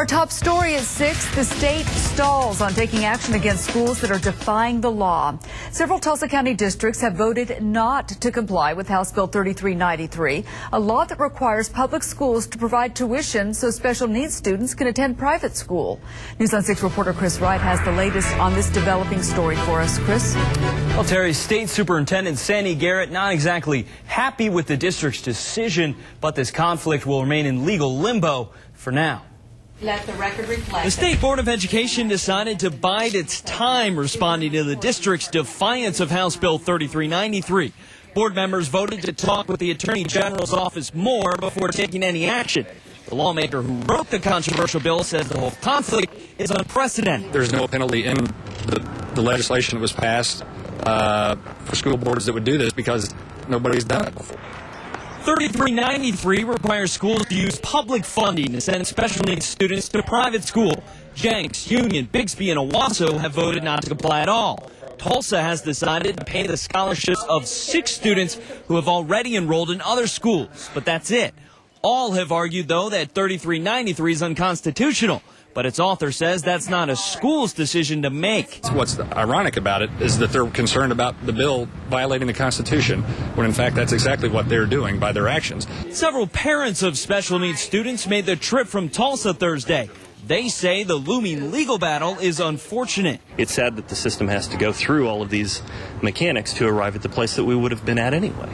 Our top story at 6, the state stalls on taking action against schools that are defying the law. Several Tulsa County districts have voted not to comply with House Bill 3393, a law that requires public schools to provide tuition so special needs students can attend private school. News on 6 reporter Chris Wright has the latest on this developing story for us. Chris? Well, Terry, State Superintendent Sandy Garrett not exactly happy with the district's decision, but this conflict will remain in legal limbo for now. Let the record reflect. The State Board of Education decided to bide its time responding to the district's defiance of House Bill 3393. Board members voted to talk with the Attorney General's office more before taking any action. The lawmaker who wrote the controversial bill says the whole conflict is unprecedented. There's no penalty in the legislation that was passed for school boards that would do this because nobody's done it before. 3393 requires schools to use public funding to send special needs students to private school. Jenks, Union, Bixby, and Owasso have voted not to comply at all. Tulsa has decided to pay the scholarships of 6 students who have already enrolled in other schools, but that's it. All have argued, though, that 3393 is unconstitutional. But its author says that's not a school's decision to make. What's ironic about it is that they're concerned about the bill violating the Constitution, when in fact that's exactly what they're doing by their actions. Several parents of special needs students made the trip from Tulsa Thursday. They say the looming legal battle is unfortunate. It's sad that the system has to go through all of these mechanics to arrive at the place that we would have been at anyway.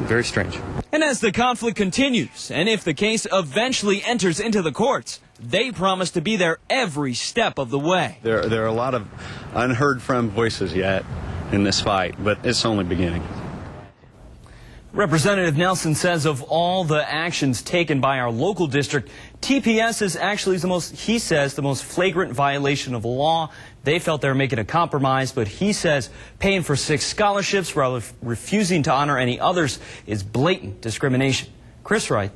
Very strange. And as the conflict continues, and if the case eventually enters into the courts, they promise to be there every step of the way. There are a lot of unheard from voices yet in this fight, but it's only beginning. Representative Nelson says of all the actions taken by our local district, TPS is actually the most flagrant violation of law. They felt they were making a compromise, but he says paying for 6 scholarships while refusing to honor any others is blatant discrimination. Chris Wright.